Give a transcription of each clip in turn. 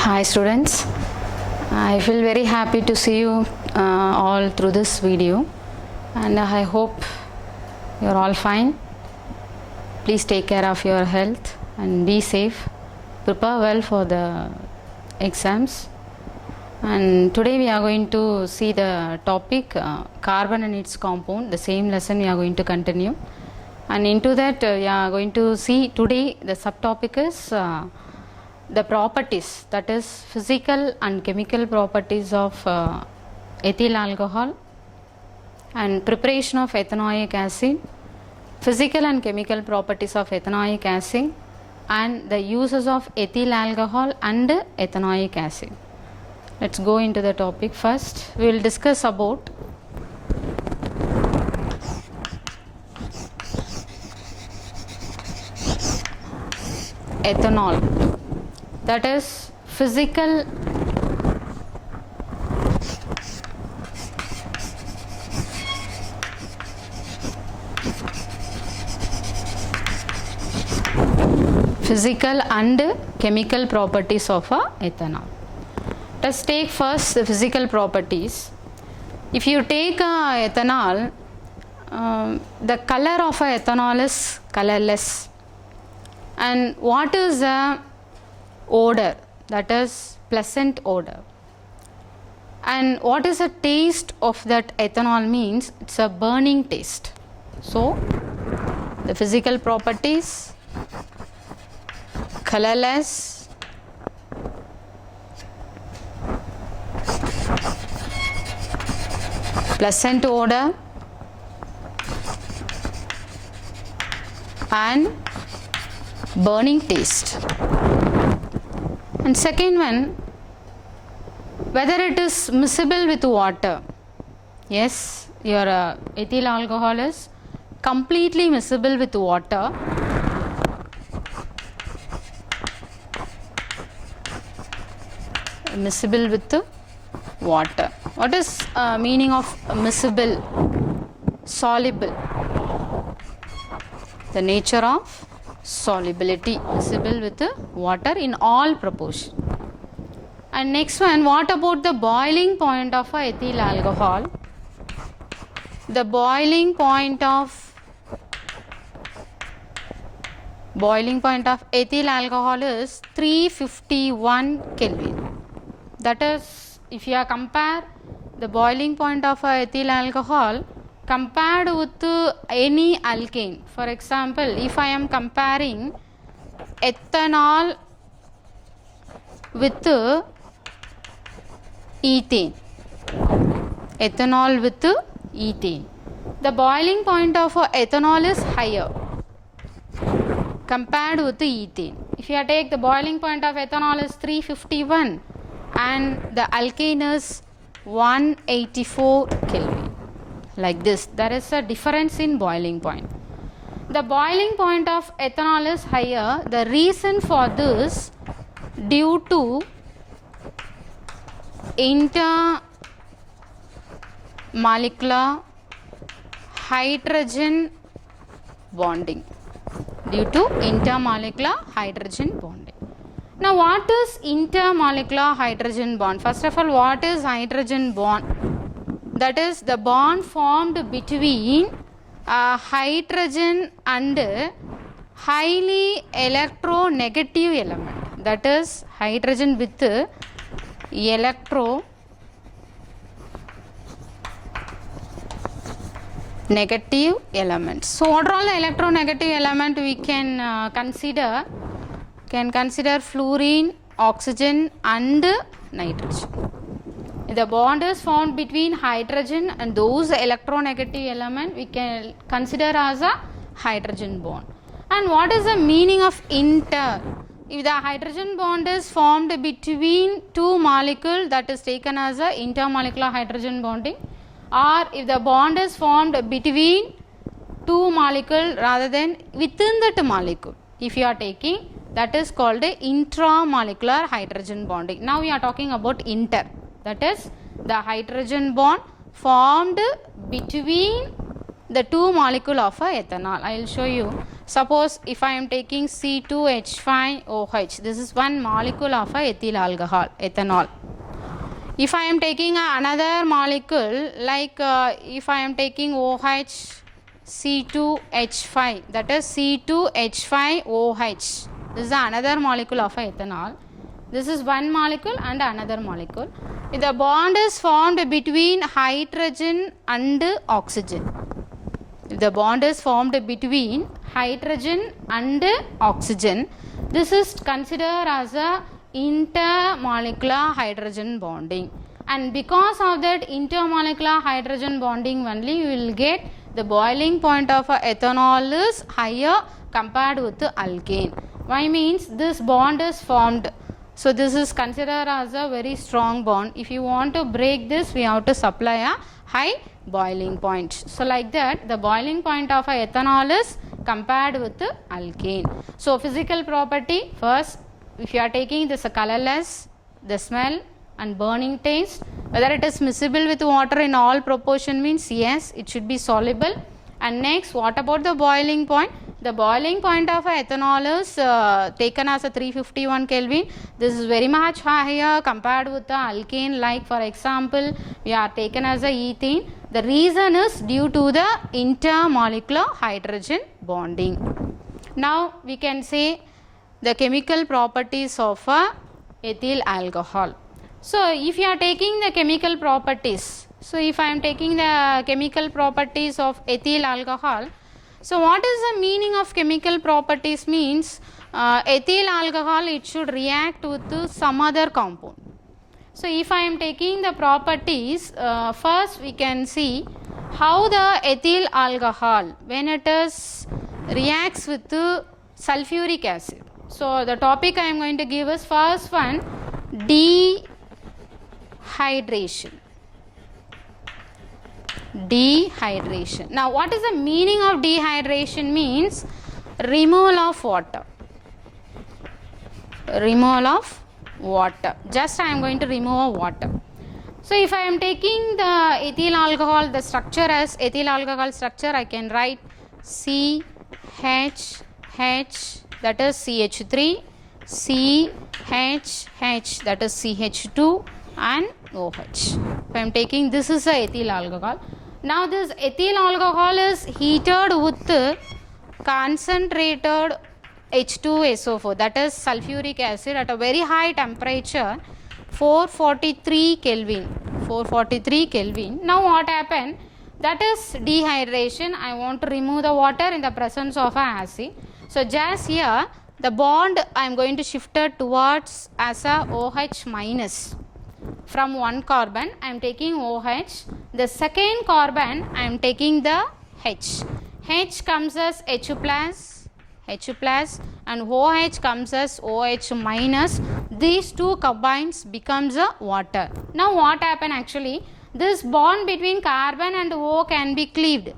Hi students, I feel very happy to see you all through this video, and I hope you are all fine. Please take care of your health and be safe. Prepare well for the exams. And today we are going to see the topic carbon and its compound. The same lesson we are going to continue, and into that we are going to see today the subtopic is the properties, that is physical and chemical properties of ethyl alcohol and preparation of ethanoic acid, physical and chemical properties of ethanoic acid, and the uses of ethyl alcohol and ethanoic acid. Let's go into the topic. First we will discuss about ethanol, that is physical and chemical properties of ethanol. Let's take first the physical properties. If you take ethanol, the color of ethanol is colorless. And what is the odor? That is pleasant odor. And what is the taste of that ethanol? Means it's a burning taste. So the physical properties: colorless, pleasant odor, and burning taste. And second one, whether it is miscible with water. Yes, your ethyl alcohol is completely miscible with water. Miscible with water. What is meaning of miscible? Soluble. The nature of solubility, miscible with water in all proportion. And next one, what about the boiling point of ethyl alcohol? The boiling point of ethyl alcohol is 351 Kelvin. That is, if you compare the boiling point of ethyl alcohol compared with any alkane. For example, if I am comparing ethanol with ethane, the boiling point of ethanol is higher compared with ethane. If you take the boiling point of ethanol is 351 and the alkane is 184 Kelvin. Like this, there is a difference in boiling point. The boiling point of ethanol is higher. The reason for this, due to intermolecular hydrogen bonding. Now what is intermolecular hydrogen bond? First of all, what is hydrogen bond? That is the bond formed between hydrogen and highly electronegative element. That is hydrogen with electronegative elements. So what are all the electronegative elements we can consider? Can consider fluorine, oxygen and nitrogen. The bond is formed between hydrogen and those electronegative element we can consider as a hydrogen bond. And what is the meaning of inter? If the hydrogen bond is formed between two molecules, that is taken as a intermolecular hydrogen bonding, or if the bond is formed between two molecules rather than within that molecule, if you are taking, that is called a intramolecular hydrogen bonding. Now we are talking about inter. That is the hydrogen bond formed between the two molecule of a ethanol. I will show you. Suppose if I am taking C2H5OH, this is one molecule of a ethyl alcohol, ethanol. If I am taking another molecule, like if I am taking OH C2H5, that is C2H5OH, this is another molecule of ethanol. This is one molecule and another molecule. The bond is formed between hydrogen and oxygen. The bond is formed between hydrogen and oxygen. This is considered as a intermolecular hydrogen bonding, and because of that intermolecular hydrogen bonding only you will get the boiling point of ethanol is higher compared with the alkane. Why means this bond is formed, so this is considered as a very strong bond. If you want to break this, we have to supply a high boiling point. So like that the boiling point of ethanol is compared with the alkane. So physical property, first, if you are taking this colorless, the smell and burning taste, whether it is miscible with water in all proportion means yes, it should be soluble. And next, what about the boiling point? The boiling point of ethanol is taken as a 351 Kelvin. This is very much higher compared with the alkane, like for example we are taken as a ethane. The reason is due to the intermolecular hydrogen bonding. Now we can say the chemical properties of ethyl alcohol. So if you are taking the chemical properties, so if I am taking the chemical properties of ethyl alcohol, so what is the meaning of chemical properties means ethyl alcohol, it should react with some other compound. So if I am taking the properties, first we can see how the ethyl alcohol, when it is reacts with the sulfuric acid. So the topic I am going to give is first one, dehydration. Dehydration. Now what is the meaning of dehydration means? Removal of water. Removal of water. Just I am going to remove water. So if I am taking the ethyl alcohol, the structure as ethyl alcohol structure, I can write CHH, that is CH3, CHH, that is CH2 and OH. If I am taking, this is a ethyl alcohol. Now this ethyl alcohol is heated with concentrated H2SO4, that is sulfuric acid, at a very high temperature 443 Kelvin. 443 Kelvin. Now what happened? That is dehydration. I want to remove the water in the presence of an acid. So just here the bond I am going to shift it towards as a OH minus. From one carbon I am taking OH, the second carbon I am taking the H. H comes as H plus, and OH comes as OH minus. These two combines becomes a water. Now what happened actually? This bond between carbon and O can be cleaved.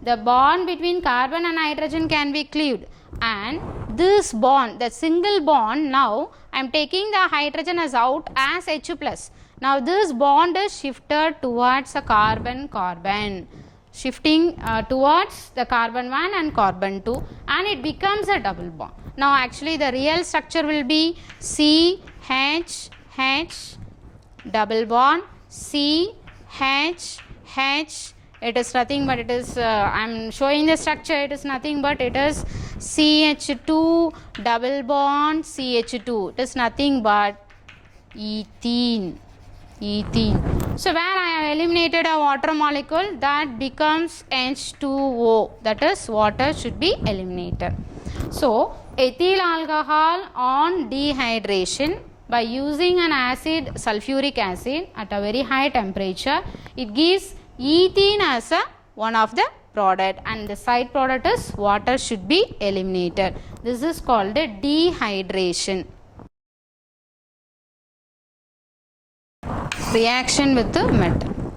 The bond between carbon and hydrogen can be cleaved, and this bond, the single bond, now I am taking the hydrogen as out as H plus. Now this bond is shifted towards a carbon-carbon, shifting towards the carbon 1 and carbon 2, and it becomes a double bond. Now actually the real structure will be CH, double bond, CH, it is nothing but it is, I am showing the structure, it is nothing but it is CH2 double bond CH2, it is nothing but ethene. So where I have eliminated a water molecule, that becomes H2O, that is water should be eliminated. So ethyl alcohol on dehydration, by using an acid, sulfuric acid, at a very high temperature, it gives ethene as a one of the product, and the side product is water should be eliminated. This is called a dehydration. Reaction with the metal.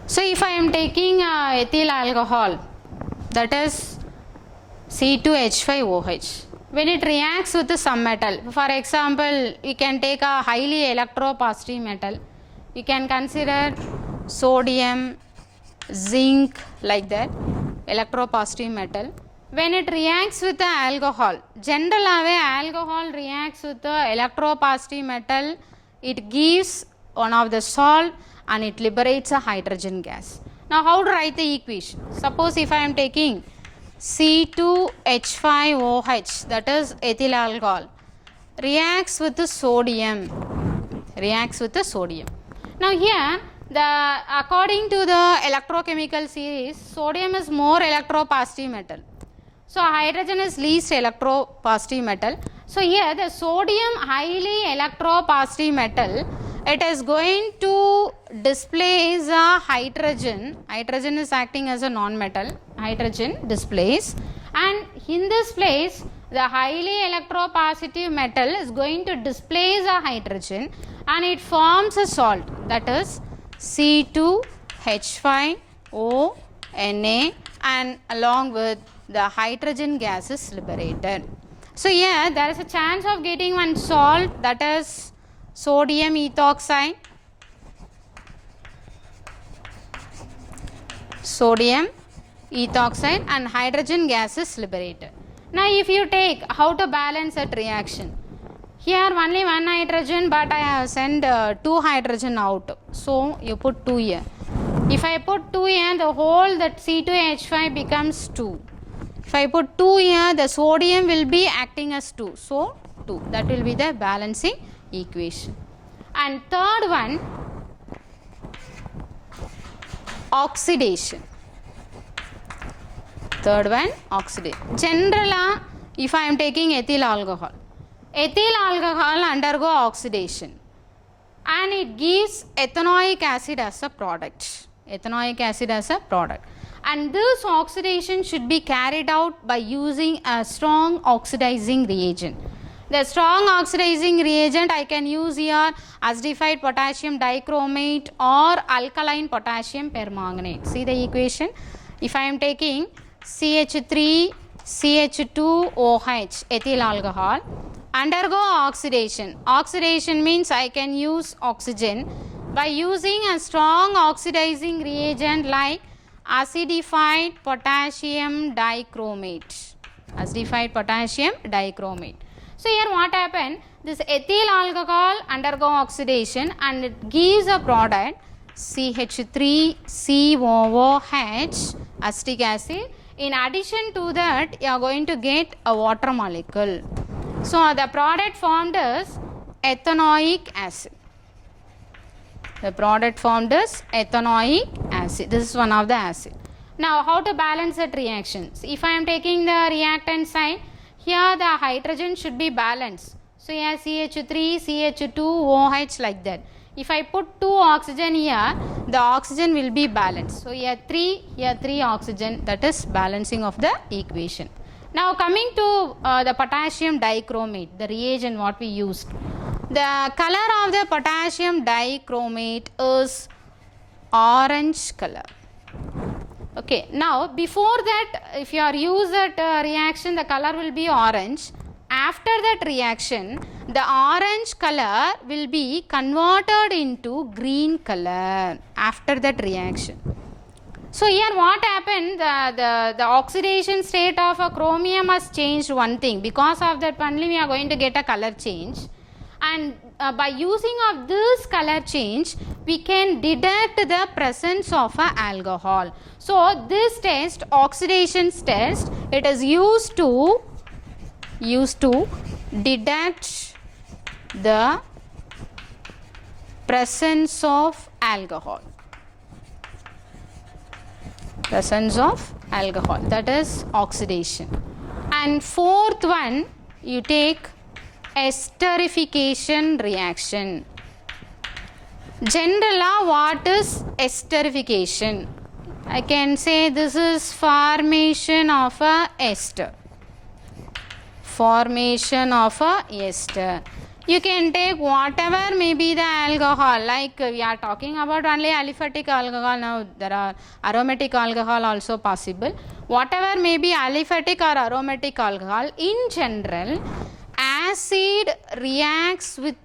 So if I am taking ethyl alcohol, that is C2H5OH, when it reacts with some metal, for example, you can take a highly electropositive metal, you can consider sodium, zinc, like that. electropositive metal. When it reacts with the alcohol, generally alcohol reacts with the electropositive metal, it gives one of the salt and it liberates a hydrogen gas. Now how to write the equation? Suppose if I am taking C2H5OH, that is ethyl alcohol, reacts with the sodium. Now here, according to the electrochemical series, sodium is more electropositive metal. So hydrogen is least electropositive metal. So here the sodium highly electropositive metal, it is going to displace a hydrogen. Hydrogen is acting as a non-metal. Hydrogen displace, and in this place the highly electropositive metal is going to displace a hydrogen and it forms a salt, that is C2H5ONa, and along with the hydrogen gas is liberated. So here there is a chance of getting one salt, that is sodium ethoxide. And hydrogen gas is liberated. Now if you take how to balance that reaction, here only one hydrogen, but I have sent 2 hydrogen out, so you put 2 here. If I put 2 here, the whole that C2H5 becomes 2. If I put 2 here, the sodium will be acting as 2, so 2. That will be the balancing equation. And third one, oxidation. Generally, if I am taking ethyl alcohol undergo oxidation and it gives ethanoic acid as a product. And this oxidation should be carried out by using a strong oxidizing reagent. The strong oxidizing reagent I can use here acidified potassium dichromate or alkaline potassium permanganate. See the equation. If I am taking CH3CH2OH ethyl alcohol, undergo oxidation. Oxidation means I can use oxygen by using a strong oxidizing reagent like acidified potassium dichromate. So here what happened? This ethyl alcohol undergo oxidation and it gives a product CH3COOH acetic acid. In addition to that, you are going to get a water molecule. So the product formed is ethanoic acid. This is one of the acid. Now how to balance that reactions? If I am taking the reactant side, here the hydrogen should be balanced. So here CH3, CH2OH like that. If I put 2 oxygen here, the oxygen will be balanced. So here 3 oxygen, that is balancing of the equation. Now coming to the potassium dichromate, the reagent what we used. The color of the potassium dichromate is orange color. Okay, now before that, if you are use that reaction, the color will be orange. After that reaction, the orange color will be converted into green color after that reaction. So here what happened, the oxidation state of a chromium has changed one thing. Because of that only we are going to get a color change. And by using of this color change, we can detect the presence of a alcohol. So this test, oxidation test, it is used to detect the presence of alcohol. That is oxidation. And fourth one, you take esterification reaction. Generally, what is esterification? I can say this is formation of a ester. You can take whatever may be the alcohol, like we are talking about only aliphatic alcohol. Now there are aromatic alcohol also possible. Whatever may be aliphatic or aromatic alcohol, in general acid reacts with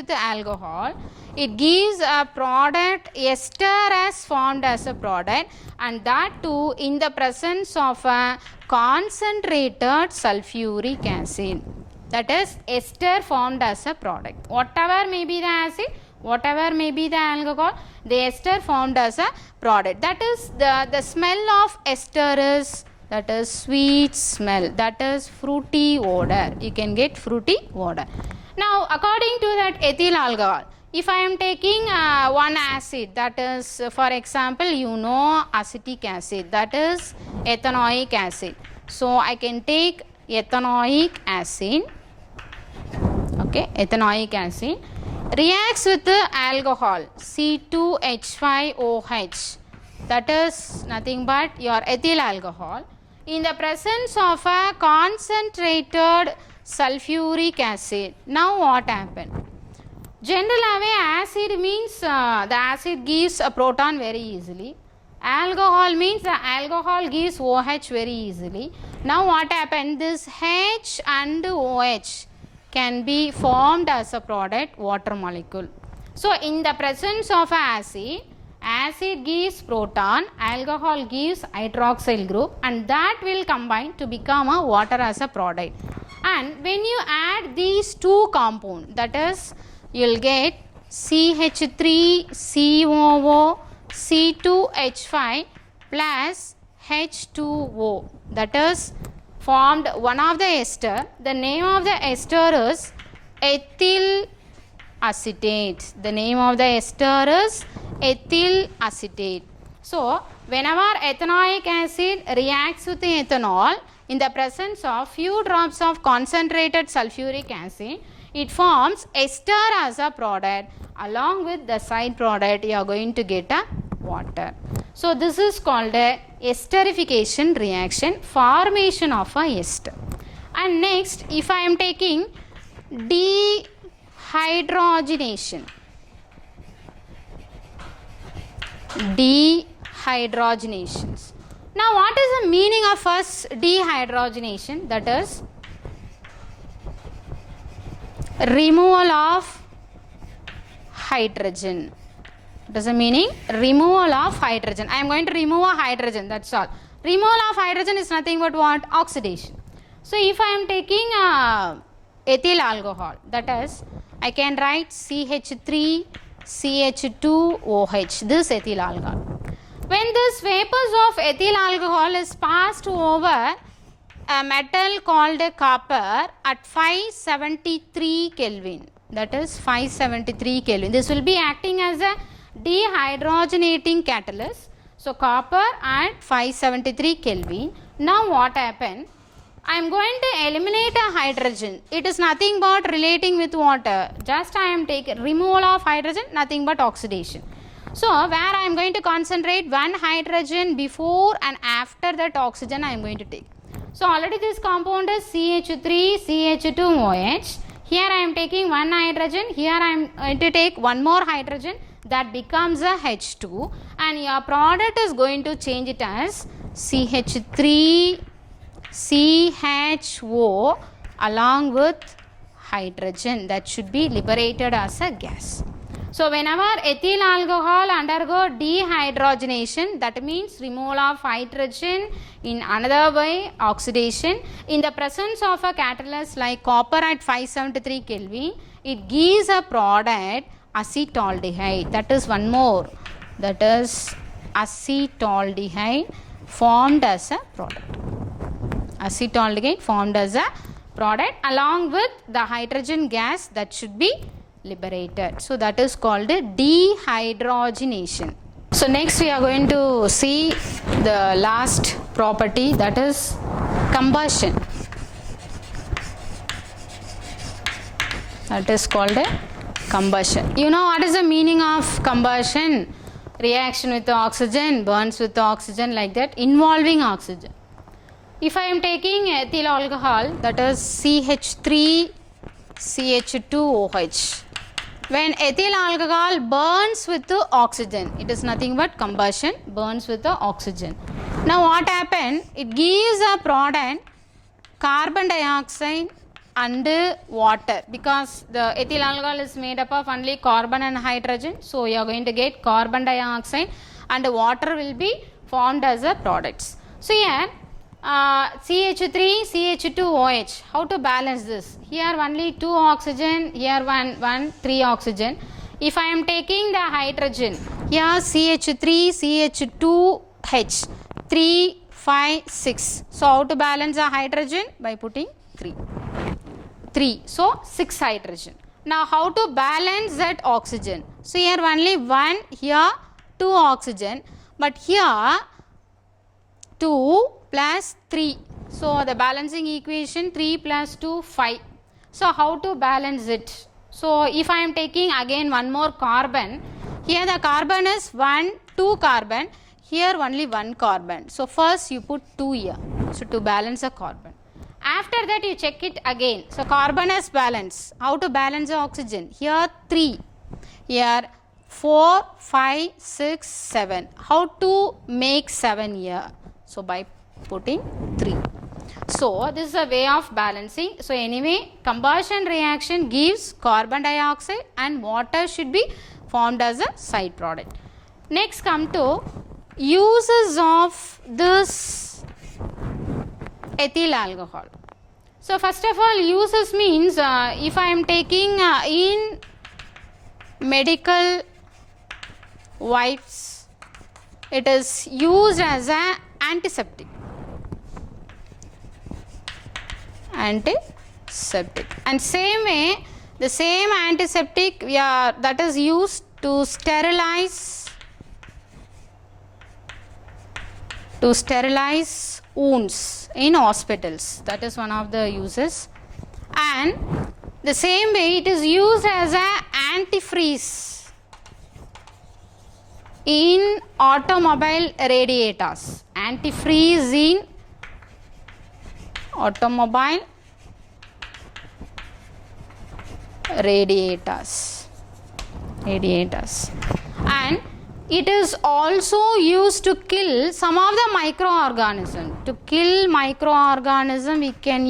alcohol. it gives a product, ester as formed as a product, and that too in the presence of a concentrated sulfuric acid. That is ester formed as a product. Whatever may be the acid, whatever may be the alcohol, the ester formed as a product. That is the smell of ester is, that is sweet smell, that is fruity odor. You can get fruity odor. Now according to that ethyl alcohol, if I am taking one acid, that is for example you know acetic acid, that is ethanoic acid. So I can take ethanoic acid, okay, ethanoic acid reacts with the alcohol C2H5OH, that is nothing but your ethyl alcohol, in the presence of a concentrated sulfuric acid. Now what happened? Generally acid means the acid gives a proton very easily. Alcohol means the alcohol gives OH very easily. Now what happened? This H and OH can be formed as a product, water molecule. So in the presence of acid, acid gives proton, alcohol gives hydroxyl group, and that will combine to become a water as a product. And when you add these two compounds, that is you will get CH3COO C2H5 plus H2O, that is formed one of the ester. The name of the ester is ethyl acetate. The name of the ester is ethyl acetate. So whenever ethanoic acid reacts with the ethanol in the presence of few drops of concentrated sulfuric acid, it forms ester as a product. Along with the side product you are going to get a water. So this is called a esterification reaction, formation of a ester. And next, if I am taking dehydrogenation. Dehydrogenations. Now what is the meaning of first dehydrogenation? That is removal of hydrogen. What is the meaning? Removal of hydrogen. I am going to remove a hydrogen, that's all. Removal of hydrogen is nothing but what? Oxidation. So if I am taking ethyl alcohol, that is I can write CH3CH2OH, this ethyl alcohol. When this vapors of ethyl alcohol is passed over a metal called copper at 573 Kelvin, that is 573 Kelvin. This will be acting as a dehydrogenating catalyst. So copper at 573 Kelvin. Now what happened? I am going to eliminate a hydrogen. It is nothing but relating with water. Just I am taking removal of hydrogen, nothing but oxidation. So where I am going to concentrate one hydrogen before and after that oxygen I am going to take. So already this compound is CH3CH2OH. Here I am taking one hydrogen. Here I am going to take one more hydrogen. That becomes a H2, and your product is going to change it as CH3CHO along with hydrogen, that should be liberated as a gas. So whenever ethyl alcohol undergo dehydrogenation, that means removal of hydrogen, in another way oxidation, in the presence of a catalyst like copper at 573 Kelvin, it gives a product acetaldehyde. That is one more, that is acetaldehyde formed as a product. Acetaldehyde formed as a product along with the hydrogen gas that should be liberated. So that is called dehydrogenation. So next we are going to see the last property, that is combustion. That is called a combustion. You know what is the meaning of combustion? Reaction with the oxygen, burns with the oxygen, like that, involving oxygen. If I am taking ethyl alcohol, that is CH3CH2OH. When ethyl alcohol burns with the oxygen, it is nothing but combustion, burns with the oxygen. Now what happened? It gives a product carbon dioxide and water, because the ethyl alcohol is made up of only carbon and hydrogen. So you are going to get carbon dioxide and water will be formed as a products. So here CH3 CH2OH, how to balance this? Here only 2 oxygen, here 3 oxygen. If I am taking the hydrogen, here CH3 CH2H 3 5 6. So how to balance the hydrogen? By putting 3. So 6 hydrogen. Now how to balance that oxygen? So here only 1, here 2 oxygen, but here 2 plus 3. So the balancing equation 3 plus 2 5. So how to balance it? So if I am taking again one more carbon, here the carbon is 2 carbon, here only 1 carbon. So first you put 2 here, so to balance the carbon. After that you check it again. So carbon is balanced. How to balance the oxygen? Here 3, here 4, 5, 6, 7. How to make 7 here? So by putting 3. So this is a way of balancing. So anyway, combustion reaction gives carbon dioxide and water should be formed as a side product. Next come to uses of this ethyl alcohol. So first of all, uses means if I am taking in medical wipes, it is used as an antiseptic. And same way, the same antiseptic that is used to sterilize wounds in hospitals. That is one of the uses. And the same way it is used as an antifreeze in automobile radiators. Antifreeze in automobile radiators. And it is also used to kill some of the microorganisms. To kill microorganism, we can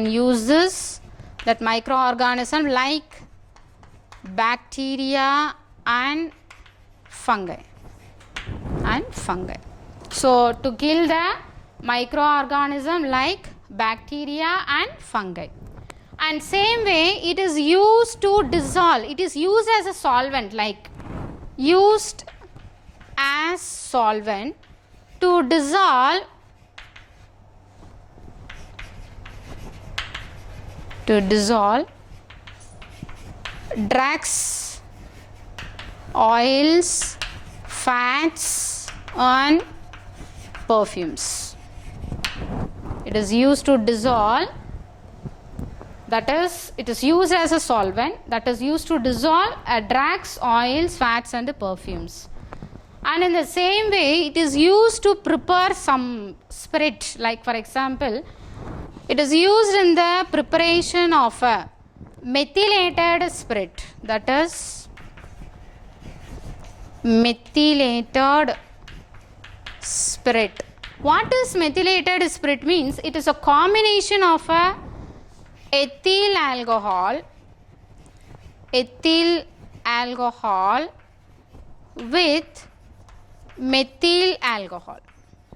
use this, that microorganism like bacteria and fungi. So to kill the microorganism like bacteria and fungi. And same way it is used to dissolve. It is used as a solvent, like used as solvent to dissolve drugs, oils, fats and perfumes. It is used to dissolve, that is, it is used as a solvent that is used to dissolve drugs, oils, fats and perfumes. And in the same way, it is used to prepare some spirit, like for example, it is used in the preparation of a methylated spirit, that is methylated spirit. What is methylated spirit means? It is a combination of a ethyl alcohol with methyl alcohol.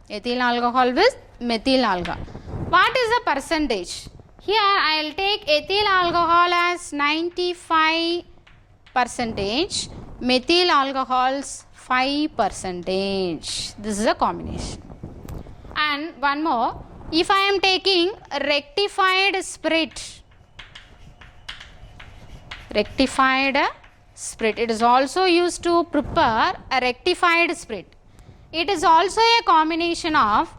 Ethyl alcohol with methyl alcohol. What is the percentage? Here I will take ethyl alcohol as 95%, methyl alcohols 5%. This is a combination. And one more, if I am taking rectified spirit, it is also used to prepare a rectified spirit. It is also a combination of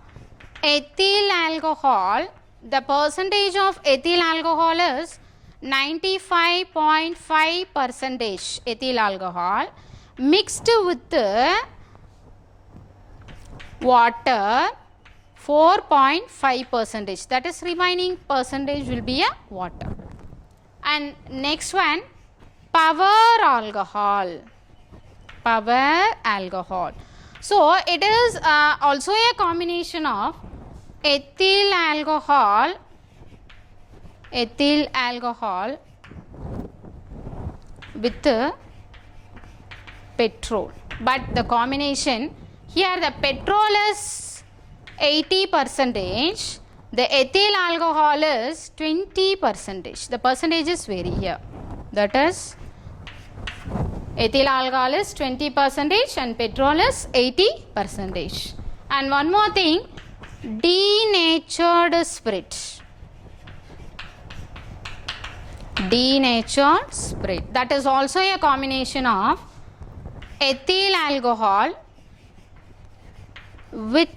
ethyl alcohol. The percentage of ethyl alcohol is 95.5% ethyl alcohol mixed with water 4.5%, that is remaining percentage will be a water. And next one, power alcohol. So it is also a combination of ethyl alcohol with petrol, but the combination here, the petrol is 80%, the ethyl alcohol is 20%. The percentages vary here. That is, ethyl alcohol is 20% and petrol is 80%. And one more thing, denatured spirit. Denatured spirit, that is also a combination of ethyl alcohol with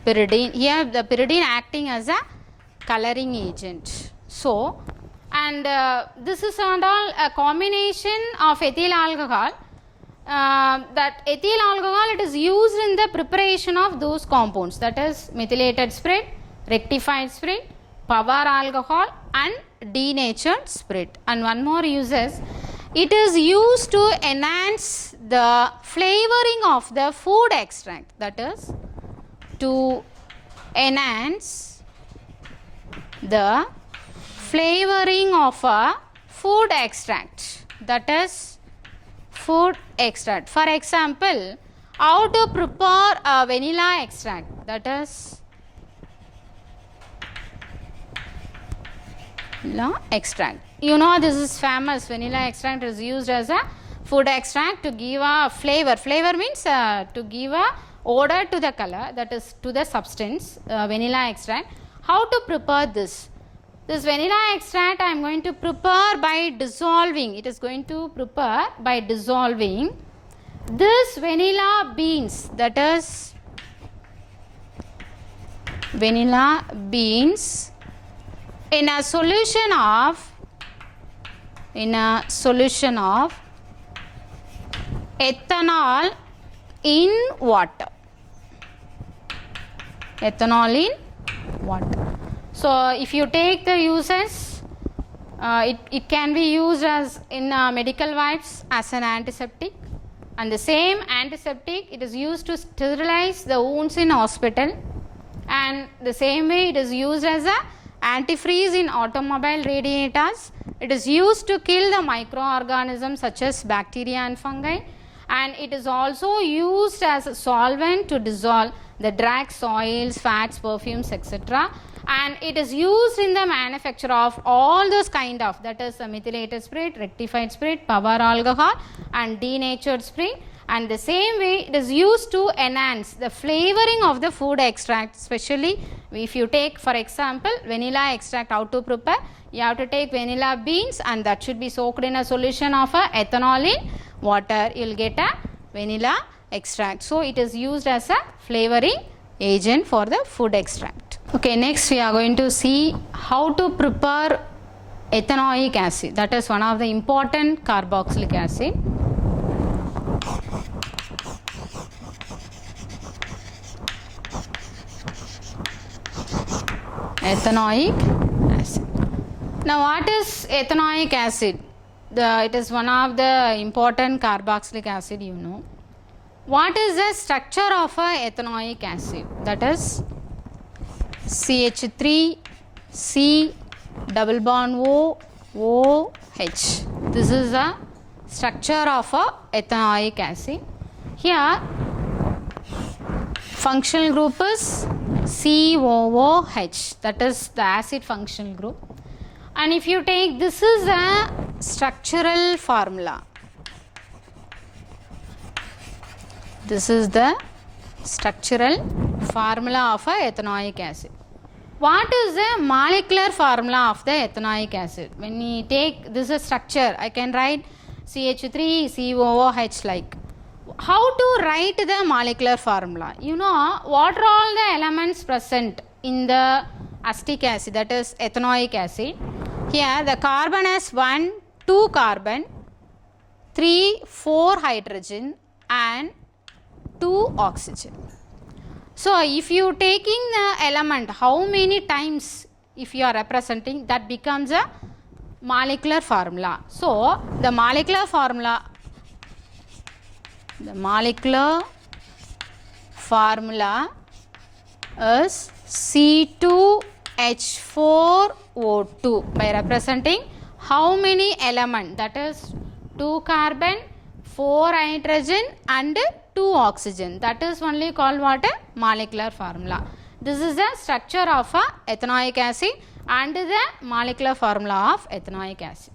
pyridine. Here the pyridine acting as a coloring agent. So, and this is and all a combination of ethyl alcohol. That ethyl alcohol, it is used in the preparation of those compounds, that is methylated spirit, rectified spirit, power alcohol and denatured spirit. And one more uses, it is used to enhance the flavoring of the food extract, that is to enhance the flavoring of a food extract, that is food extract. For example, how to prepare a vanilla extract, that is vanilla extract. You know, this is famous. Vanilla extract is used as a food extract to give a flavor. Flavor means to give a odor to the color, that is to the substance, vanilla extract. How to prepare this? This vanilla extract I am going to prepare by dissolving. It is going to prepare by dissolving this vanilla beans, that is vanilla beans in a solution of ethanol in water. Ethanol in water. So if you take the uses, it can be used as in medical wipes as an antiseptic, and the same antiseptic, it is used to sterilize the wounds in hospital, and the same way it is used as a antifreeze in automobile radiators. It is used to kill the microorganisms such as bacteria and fungi, and it is also used as a solvent to dissolve the drugs, oils, fats, perfumes, etc. And it is used in the manufacture of all those kind of, that is methylated spirit, rectified spirit, power alcohol and denatured spirit. And the same way it is used to enhance the flavoring of the food extract, especially if you take for example vanilla extract, how to prepare, you have to take vanilla beans and that should be soaked in a solution of ethanol in water, you will get a vanilla extract. So it is used as a flavoring agent for the food extract. Okay, next we are going to see how to prepare ethanoic acid, that is one of the important carboxylic acid. Ethanoic acid. Now what is ethanoic acid? It is one of the important carboxylic acid, you know. What is the structure of a ethanoic acid? That is CH3, C, double bond O, OH. This is the structure of a ethanoic acid. Here functional group is COOH, that is the acid functional group. And if you take, this is a structural formula. This is the structural formula of a ethanoic acid. What is the molecular formula of the ethanoic acid? When we take this is a structure, I can write CH3 COOH like. How to write the molecular formula? You know what are all the elements present in the acetic acid, that is ethanoic acid. Here the carbon has 1, 2 carbon, 3, 4 hydrogen and 2 oxygen. So if you taking the element, how many times if you are representing, that becomes a molecular formula. So the molecular formula The molecular formula is C2H4O2 by representing how many elements, that is 2 carbon, 4 hydrogen and 2 oxygen. That is only called what? A molecular formula. This is the structure of ethanoic acid and the molecular formula of ethanoic acid.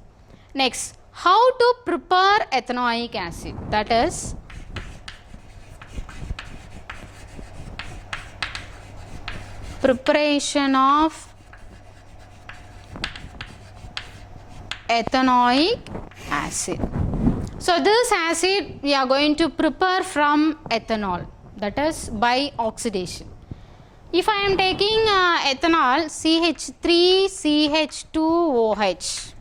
Next, how to prepare ethanoic acid? That is preparation of ethanoic acid. So this acid we are going to prepare from ethanol, that is by oxidation. If I am taking ethanol CH3CH2OH,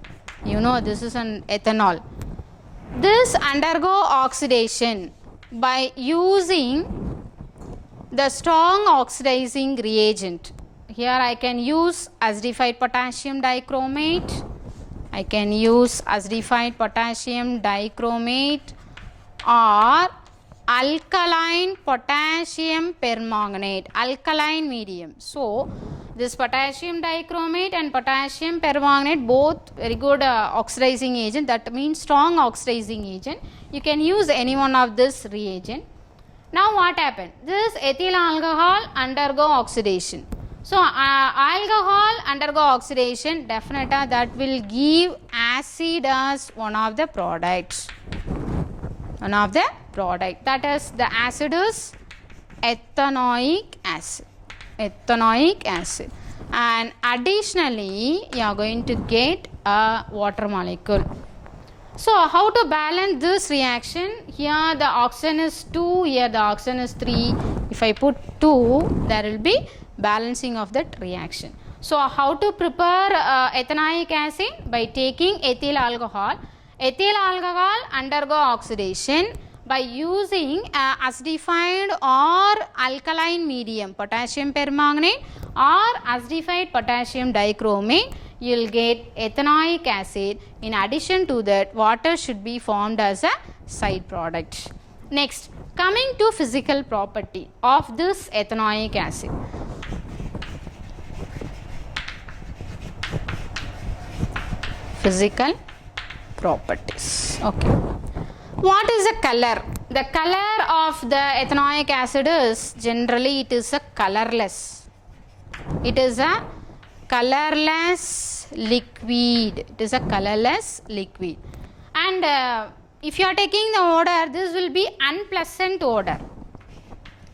you know this is an ethanol. This undergo oxidation by using the strong oxidizing reagent. Here I can use acidified potassium dichromate. I can use acidified potassium dichromate or alkaline potassium permanganate, alkaline medium. So this potassium dichromate and potassium permanganate both very good oxidizing agent, that means strong oxidizing agent. You can use any one of this reagent. Now what happened? This ethyl alcohol undergo oxidation. So alcohol undergo oxidation, definitely that will give acid as one of the products. One of the product, that is the acid is ethanoic acid. Ethanoic acid. And additionally you are going to get a water molecule. So how to balance this reaction? Here the oxygen is 2, here the oxygen is 3. If I put 2, there will be balancing of that reaction. So how to prepare ethanoic acid? By taking ethyl alcohol. Ethyl alcohol undergo oxidation by using acidified or alkaline medium, potassium permanganate or acidified potassium dichromate. You will get ethanoic acid. In addition to that, water should be formed as a side product. Next, coming to physical property of this ethanoic acid. Physical properties. Okay. What is the color? The color of the ethanoic acid is generally it is a colorless. It is a colorless liquid. It is a colorless liquid. And if you are taking the odor, this will be unpleasant odor.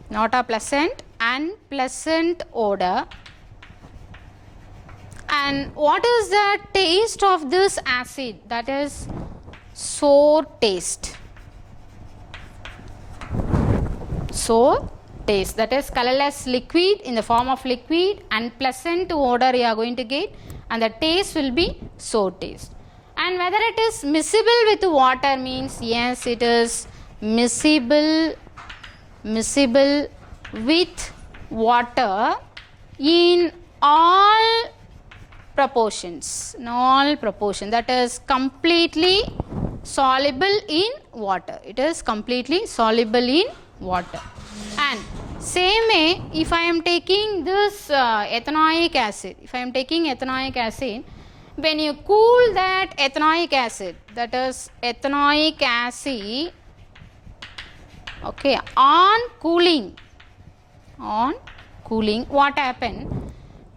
Not a pleasant, unpleasant odor. And what is the taste of this acid? That is sour taste. Sour taste, that is colorless liquid in the form of liquid, unpleasant odor you are going to get, and the taste will be sour taste. And whether it is miscible with water means yes, it is miscible with water in all proportions, that is completely soluble in water. It is completely soluble in water. And same way, if I am taking this ethanoic acid, when you cool that ethanoic acid, that is ethanoic acid, okay, on cooling, what happened?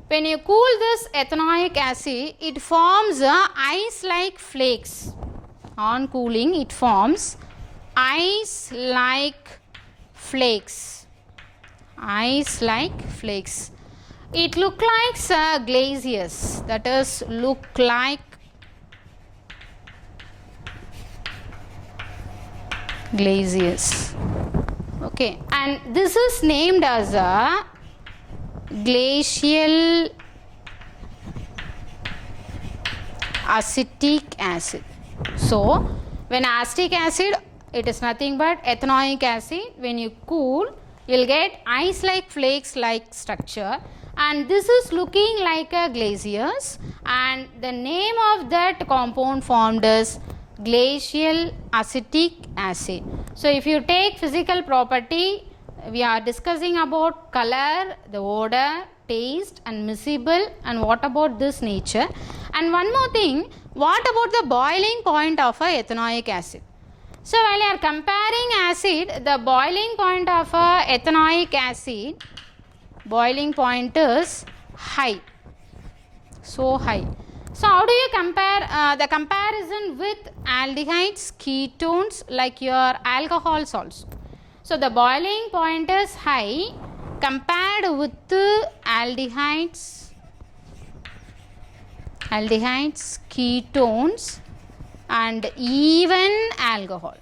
When you cool this ethanoic acid, it forms ice-like flakes. On cooling, it forms ice-like flakes. Ice-like flakes. It look like glaciers. That is, look like glaciers. Okay, and this is named as a glacial acetic acid. So when acetic acid, it is nothing but ethanoic acid. When you cool, you will get ice like flakes like structure, and this is looking like a glaciers, and the name of that compound formed is glacial acetic acid. So if you take physical property, we are discussing about color, the odor, taste and miscible, and what about this nature. And one more thing, what about the boiling point of a ethanoic acid? So while you are comparing acid, the boiling point of a ethanoic acid, boiling point is high, so high. So how do you compare the comparison with aldehydes, ketones like your alcohols also? So the boiling point is high compared with aldehydes, ketones and even alcohol.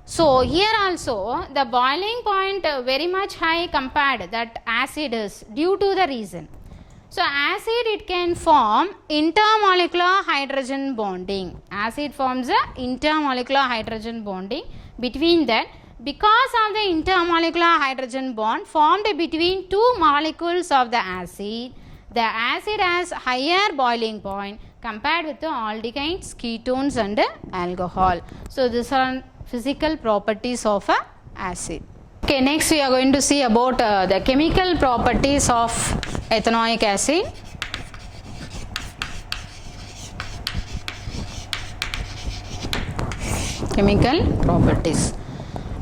So here also the boiling point very much high compared that acid is due to the reason. So acid, it can form intermolecular hydrogen bonding. Acid forms a intermolecular hydrogen bonding between that. Because of the intermolecular hydrogen bond formed between two molecules of the acid has higher boiling point compared with the aldehydes, ketones and alcohol. So these are physical properties of a acid. Okay, next we are going to see about the chemical properties of ethanoic acid. Chemical properties.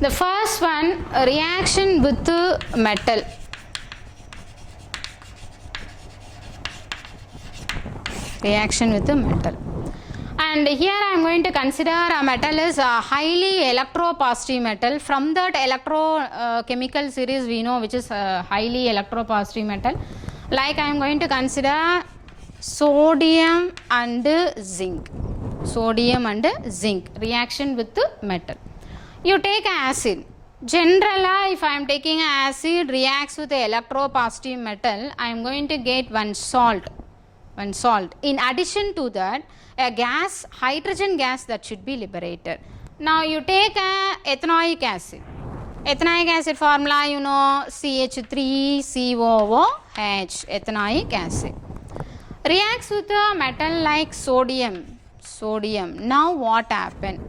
The first one, a reaction with metal. Reaction with the metal. And here I am going to consider a metal is a highly electropositive metal. From that electrochemical series we know which is a highly electropositive metal. Like I am going to consider sodium and zinc. Sodium and zinc reaction with metal. You take acid. Generally, if I am taking acid reacts with the electropositive metal, I am going to get one salt. In addition to that, a gas, hydrogen gas that should be liberated. Now you take ethanoic acid. Ethanoic acid formula you know CH3COOH, ethanoic acid. Reacts with a metal like sodium. Now what happened?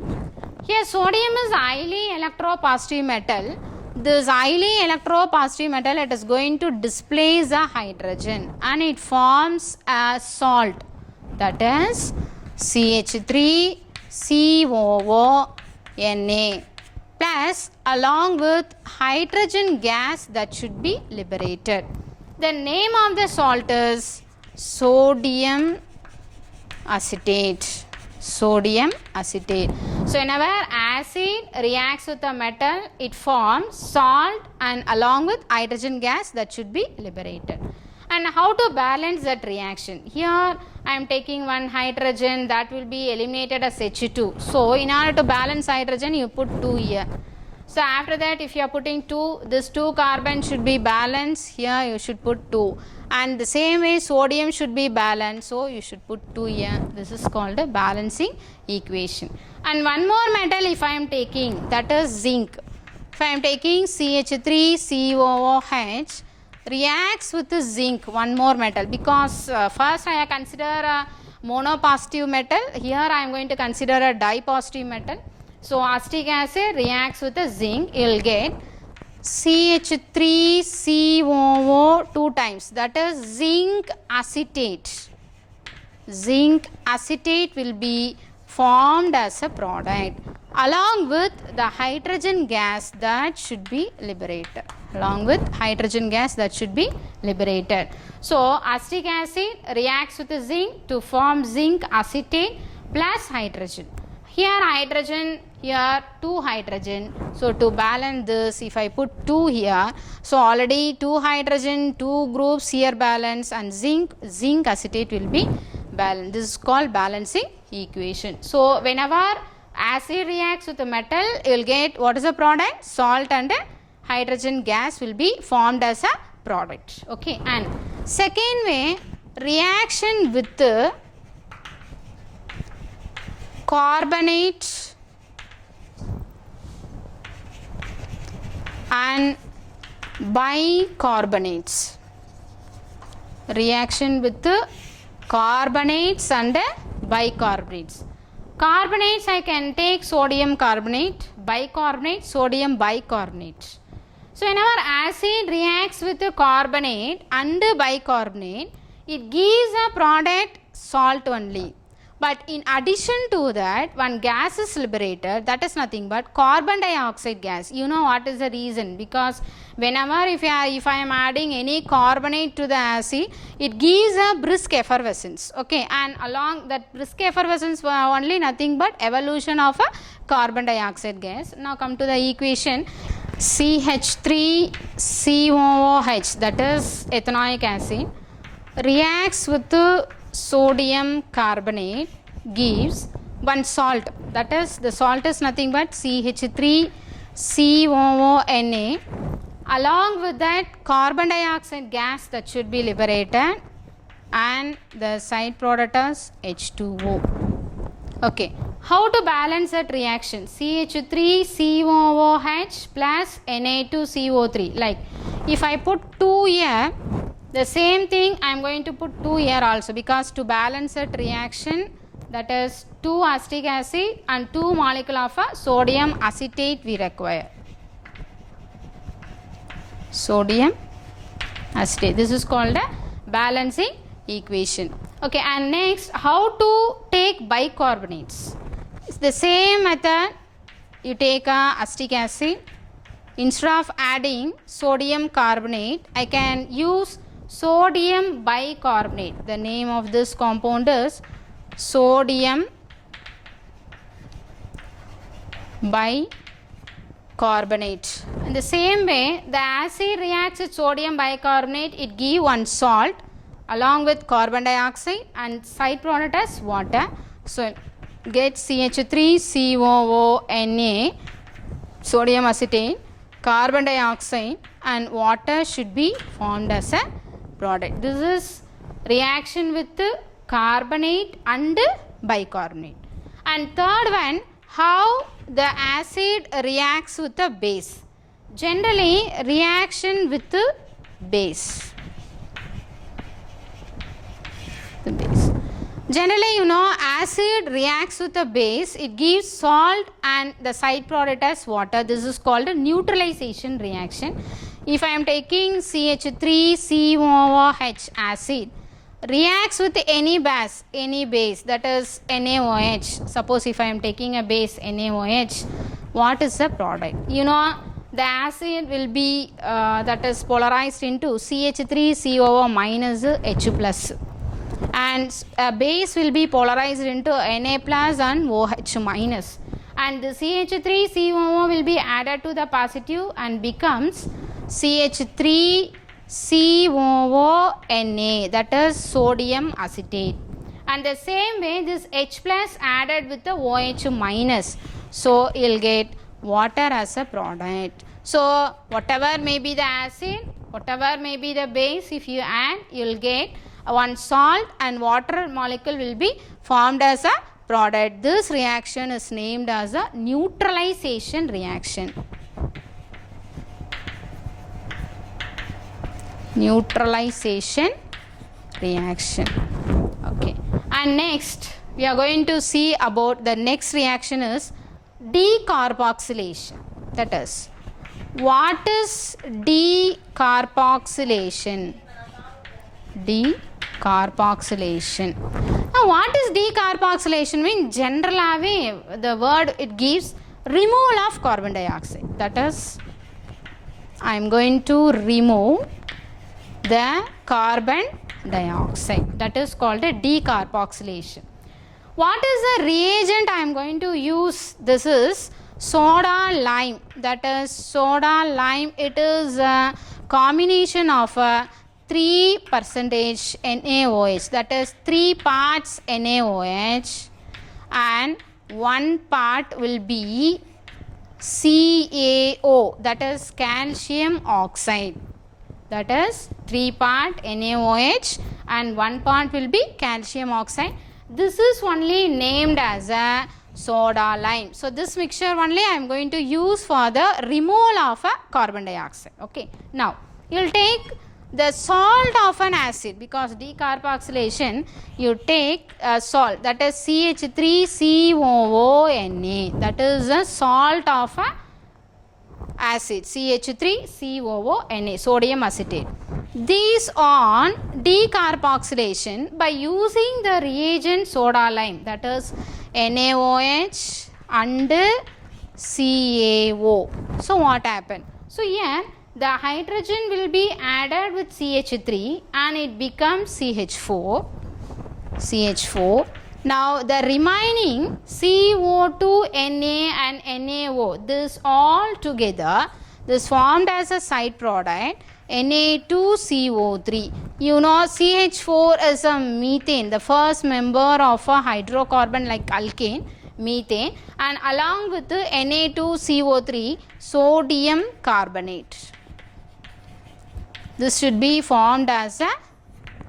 Here sodium is highly electropositive metal. This highly electropositive metal, it is going to displace a hydrogen and it forms a salt, that is CH3COONA plus along with hydrogen gas that should be liberated. The name of the salt is sodium acetate. So whenever acid reacts with a metal, it forms salt and along with hydrogen gas that should be liberated. And how to balance that reaction? Here I am taking one hydrogen, that will be eliminated as H2. So in order to balance hydrogen, you put 2 here. So after that, if you are putting 2, this 2 carbon should be balanced. Here you should put 2. And the same way sodium should be balanced. So you should put 2 here. This is called a balancing equation. And one more metal if I am taking, that is zinc. If I am taking CH3COOH, reacts with the zinc, one more metal, because first I consider a monopositive metal. Here I am going to consider a dipositive metal. So acetic acid reacts with the zinc, you will get CH3COO 2 times, that is zinc acetate. Zinc acetate will be formed as a product along with the hydrogen gas that should be liberated. So acetic acid reacts with the zinc to form zinc acetate plus hydrogen. Here hydrogen, here 2 hydrogen. So to balance this, if I put 2 here, so already 2 hydrogen, 2 groups here balance, and zinc acetate will be balanced. This is called balancing equation. So whenever acid reacts with a metal, you will get what is the product? Salt and hydrogen gas will be formed as a product. Okay. And second way, reaction with the carbonate and bicarbonates. Reaction with the carbonates and bicarbonates. Carbonates, I can take sodium carbonate, bicarbonate, sodium bicarbonate. So whenever acid reacts with a carbonate and bicarbonate, it gives a product salt only. But in addition to that, one gas is liberated, that is nothing but carbon dioxide gas. You know what is the reason? Because whenever if I am adding any carbonate to the acid, it gives a brisk effervescence. Okay, and along that brisk effervescence only nothing but evolution of a carbon dioxide gas. Now come to the equation. CH3COOH, that is ethanoic acid, reacts with the sodium carbonate, gives one salt, that is the salt is nothing but CH3COONA. Along with that carbon dioxide gas that should be liberated, and the side product is H2O. Okay, how to balance that reaction? CH3COOH plus Na2CO3. Like if I put 2 here, the same thing I am going to put 2 here also, because to balance that reaction, that is 2 acetic acid and 2 molecule of a sodium acetate we require. Sodium acetate. This is called a balancing equation. Okay, and next, how to take bicarbonates? It's the same method. You take a acetic acid. Instead of adding sodium carbonate, I can use sodium bicarbonate. The name of this compound is sodium bicarbonate. In the same way, the acid reacts with sodium bicarbonate, it gives one salt along with carbon dioxide and side product as water. So get CH3COONA, sodium acetate, carbon dioxide and water should be formed as a product. This is reaction with the carbonate and bicarbonate. And third one, how the acid reacts with the base. Generally, reaction with the base. The base. Generally, you know, acid reacts with the base. It gives salt and the side product as water. This is called a neutralization reaction. If I am taking CH3COOH acid, reacts with any base, that is NaOH. Suppose if I am taking a base NaOH, what is the product? You know, the acid will be that is polarized into CH3COO minus H plus. And a base will be polarized into Na plus and OH minus, and the CH3COO will be added to the positive and becomes CH3COONA, that is sodium acetate. And the same way, this H plus added with the OH minus, so you will get water as a product. So whatever may be the acid, whatever may be the base, if you add, you will get one salt and water molecule will be formed as a product. This reaction is named as a neutralization reaction. Neutralization reaction. Okay. And next, we are going to see about the next reaction is decarboxylation. That is, what is decarboxylation? Decarboxylation. Now, what is decarboxylation mean? Generally, the word it gives removal of carbon dioxide. That is, I am going to remove the carbon dioxide. That is called a decarboxylation. What is the reagent I am going to use? This is soda lime. That is soda lime. It is a combination of 3% NaOH, that is 3 parts NaOH and 1 part will be CaO, that is calcium oxide. That is 3 part NaOH and 1 part will be calcium oxide. This is only named as a soda lime. So this mixture only I am going to use for the removal of a carbon dioxide. Okay. Now you will take the salt of an acid, because decarboxylation you take salt, that is CH3COONA, that is the salt of a acid, CH3COONA, sodium acetate. These on decarboxylation by using the reagent soda lime, that is NaOH and CaO. So what happened? So here the hydrogen will be added with CH3 and it becomes CH4. Now the remaining CO2, Na and NaO, this all together, this formed as a side product Na2CO3. You know CH4 is a methane, the first member of a hydrocarbon like alkane, methane, and along with the Na2CO3, sodium carbonate. This should be formed as a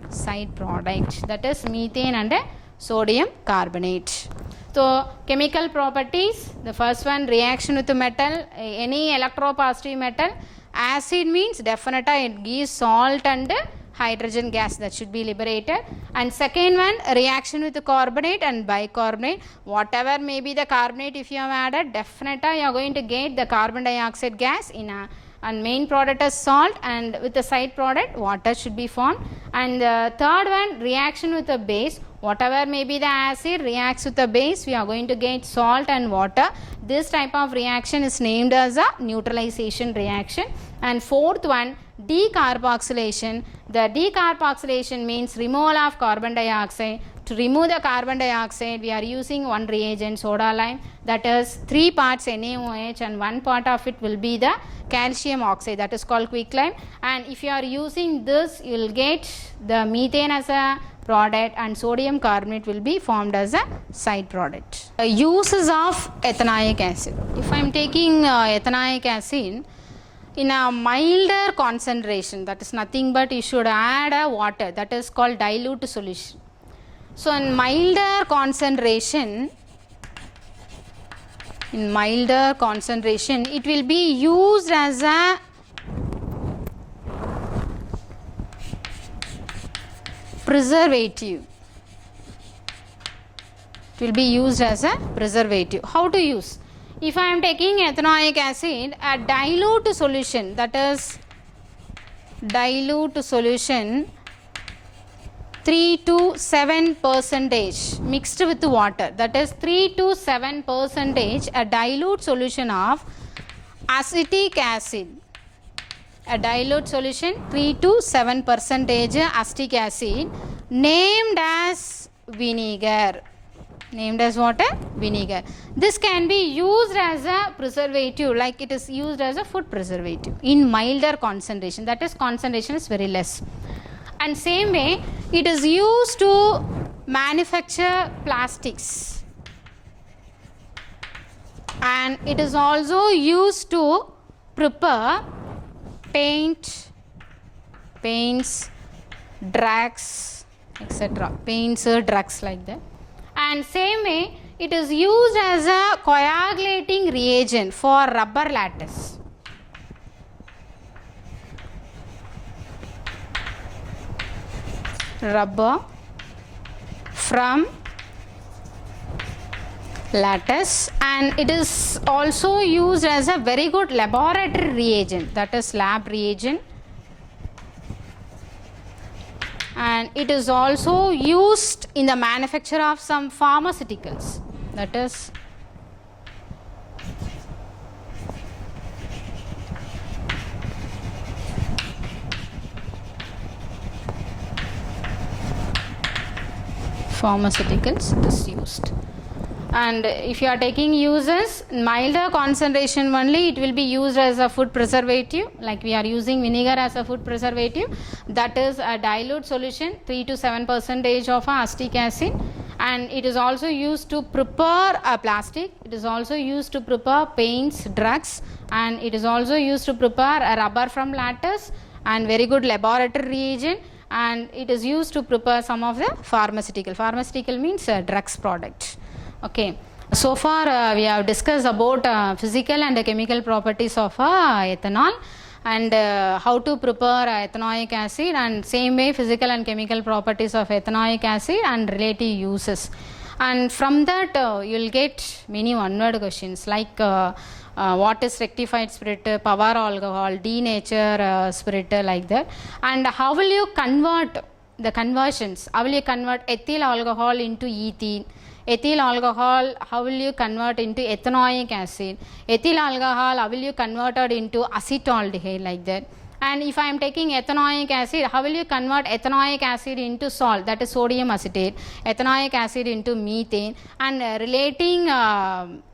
side product, that is methane and sodium carbonate. So chemical properties, the first one, reaction with the metal, any electropositive metal. Acid means definitely it gives salt and hydrogen gas that should be liberated. And second one, reaction with the carbonate and bicarbonate. Whatever may be the carbonate, if you have added, definitely you are going to get the carbon dioxide gas in a, and main product is salt, and with the side product water should be formed. And the third one, reaction with the base. Whatever may be the acid reacts with the base, we are going to get salt and water. This type of reaction is named as a neutralization reaction. And fourth one, decarboxylation. The decarboxylation means removal of carbon dioxide. To remove the carbon dioxide, we are using one reagent, soda lime, that is 3 parts NaOH and 1 part of it will be the calcium oxide, that is called quicklime. And if you are using this, you will get the methane as a product and sodium carbonate will be formed as a side product. Uses of ethanoic acid. If I am taking ethanoic acid in a milder concentration, that is nothing but you should add a water, that is called dilute solution. So in milder concentration, it will be used as a preservative. It will be used as a preservative. How to use? If I am taking ethanoic acid, a dilute solution, that is dilute solution 3 to 7% mixed with water, that is 3 to 7% a dilute solution of acetic acid. A dilute solution 3 to 7% acetic acid named as vinegar. Named as what? Vinegar. This can be used as a preservative, like it is used as a food preservative in milder concentration, that is concentration is very less. And same way it is used to manufacture plastics, and it is also used to prepare paints, drugs, etc. Paints, drugs like that. And same way it is used as a coagulating reagent for rubber lattice. Rubber from lattice, and it is also used as a very good laboratory reagent, that is lab reagent. And it is also used in the manufacture of some pharmaceuticals, that is pharmaceuticals is used. And if you are taking uses, milder concentration only, it will be used as a food preservative, like we are using vinegar as a food preservative, that is a dilute solution 3 to 7% of acetic acid. And it is also used to prepare a plastic, it is also used to prepare paints, drugs, and it is also used to prepare a rubber from lattice and very good laboratory reagent. And it is used to prepare some of the pharmaceutical means drugs product. Okay, so far we have discussed about physical and chemical properties of ethanol. and how to prepare ethanoic acid, and same way physical and chemical properties of ethanoic acid and relative uses. And from that you will get many one word questions like what is rectified spirit, power alcohol, denature spirit, like that. And how will you convert the conversions? How will you convert ethyl alcohol into ethene? Ethyl alcohol, how will you convert into ethanoic acid? Ethyl alcohol, how will you convert it into acetaldehyde, like that? And if I am taking ethanoic acid, how will you convert ethanoic acid into salt, that is sodium acetate, ethanoic acid into methane, and relating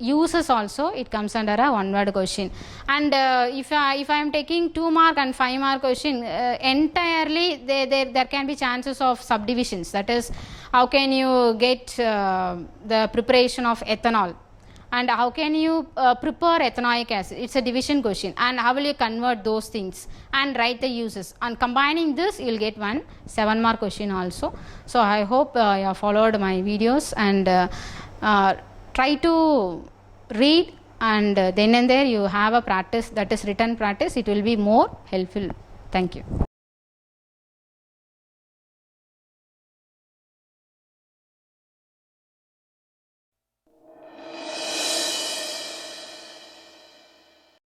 uses also it comes under a one word question. And if I am taking 2 mark and 5 mark question, entirely there can be chances of subdivisions, that is how can you get the preparation of ethanol, and how can you prepare ethanoic acid, it's a division question, and how will you convert those things and write the uses, and combining this you will get one 7 mark question also. So I hope you have followed my videos, and try to read, and then and there you have a practice, that is written practice, it will be more helpful. Thank you.